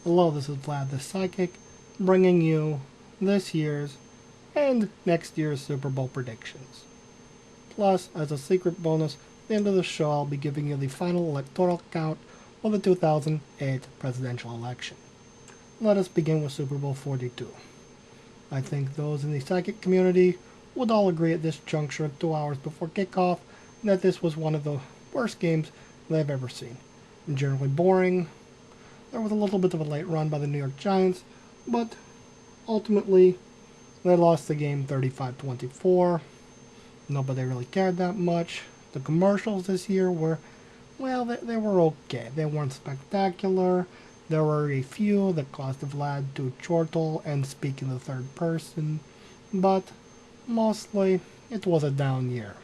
Hello, this is Vlad the Psychic, bringing you this year's and next year's Super Bowl predictions. Plus, as a secret bonus, at the end of the show I'll be giving you the final electoral count of the 2008 presidential election. Let us begin with Super Bowl 42. I think those in the psychic community would all agree at this juncture, 2 hours before kickoff, that this was one of the worst games they've ever seen. Generally boring. There was a little bit of a late run by the New York Giants, but ultimately they lost the game 35-24. Nobody really cared that much. The commercials this year were, well, they were okay. They weren't spectacular. There were a few that caused Vlad to chortle and speak in the third person, but mostly it was a down year.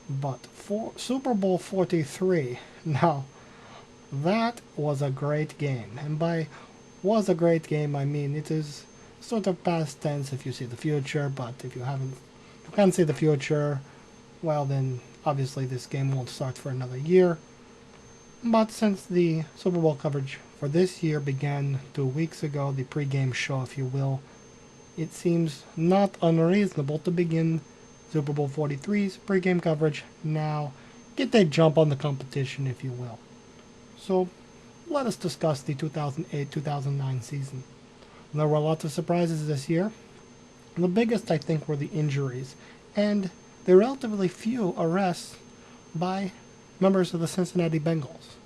But for Super Bowl 43, now, that was a great game. And by was a great game, I mean it is sort of past tense if you see the future, but if you can't see the future, well then obviously this game won't start for another year. But since the Super Bowl coverage for this year began 2 weeks ago, the pre-game show if you will, it seems not unreasonable to begin Super Bowl 43's pre-game coverage now. Get a jump on the competition if you will. So, let us discuss the 2008-2009 season. There were lots of surprises this year. The biggest, I think, were the injuries, and the relatively few arrests by members of the Cincinnati Bengals.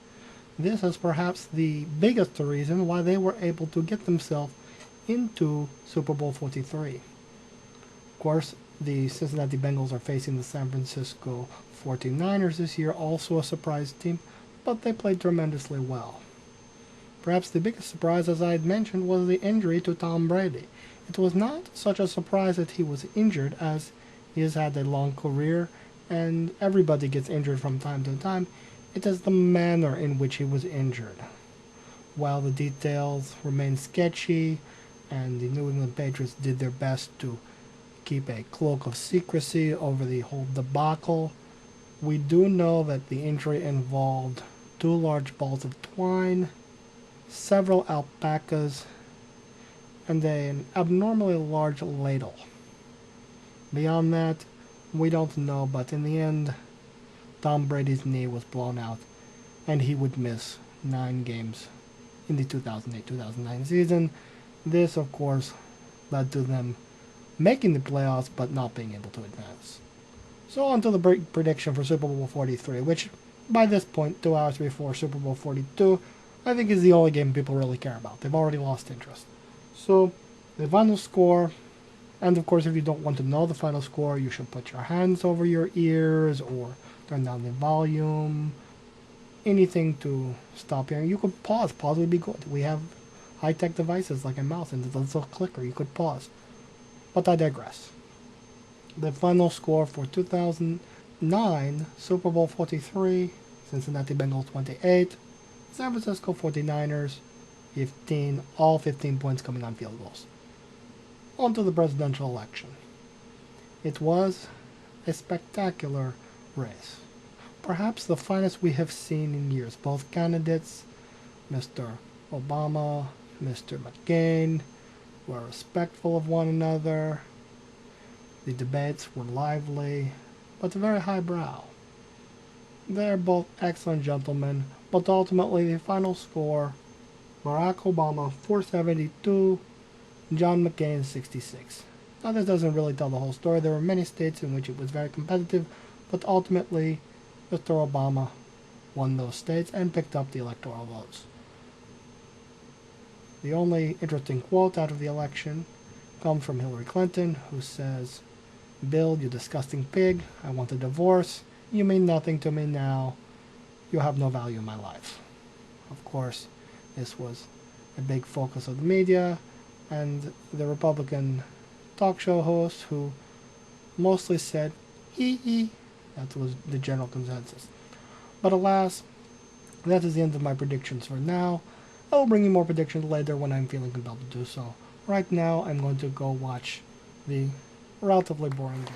This is perhaps the biggest reason why they were able to get themselves into Super Bowl 43. Of course, the Cincinnati Bengals are facing the San Francisco 49ers this year, also a surprise team, but they played tremendously well. Perhaps the biggest surprise, as I had mentioned, was the injury to Tom Brady. It was not such a surprise that he was injured, as he has had a long career, and everybody gets injured from time to time. It is the manner in which he was injured. While the details remain sketchy, and the New England Patriots did their best to keep a cloak of secrecy over the whole debacle, we do know that the injury involved 2 large balls of twine, several alpacas, and an abnormally large ladle. Beyond that, we don't know, but in the end, Tom Brady's knee was blown out, and he would miss 9 games in the 2008-2009 season. This, of course, led to them making the playoffs, but not being able to advance. So on to the prediction for Super Bowl 43, which by this point, 2 hours before Super Bowl 42, I think is the only game people really care about. They've already lost interest. So, the final score, and of course if you don't want to know the final score, you should put your hands over your ears or turn down the volume, anything to stop hearing. You could pause. Pause would be good. We have high-tech devices like a mouse and the little clicker. You could pause. But I digress. The final score for 2009 Super Bowl 43, Cincinnati Bengals 28, San Francisco 49ers 15, all 15 points coming on field goals. On to the presidential election. It was a spectacular race. Perhaps the finest we have seen in years. Both candidates, Mr. Obama, Mr. McCain, were respectful of one another. The debates were lively, but very highbrow. They're both excellent gentlemen, but ultimately the final score, Barack Obama 472, John McCain 66. Now this doesn't really tell the whole story. There were many states in which it was very competitive, but ultimately Mr. Obama won those states and picked up the electoral votes. The only interesting quote out of the election comes from Hillary Clinton, who says, "Bill, you disgusting pig, I want a divorce. You mean nothing to me now. You have no value in my life." Of course, this was a big focus of the media and the Republican talk show host, who mostly said, hee hee. That was the general consensus. But alas, that is the end of my predictions for now. I will bring you more predictions later when I'm feeling compelled to do so. Right now, I'm going to go watch the relatively boring game.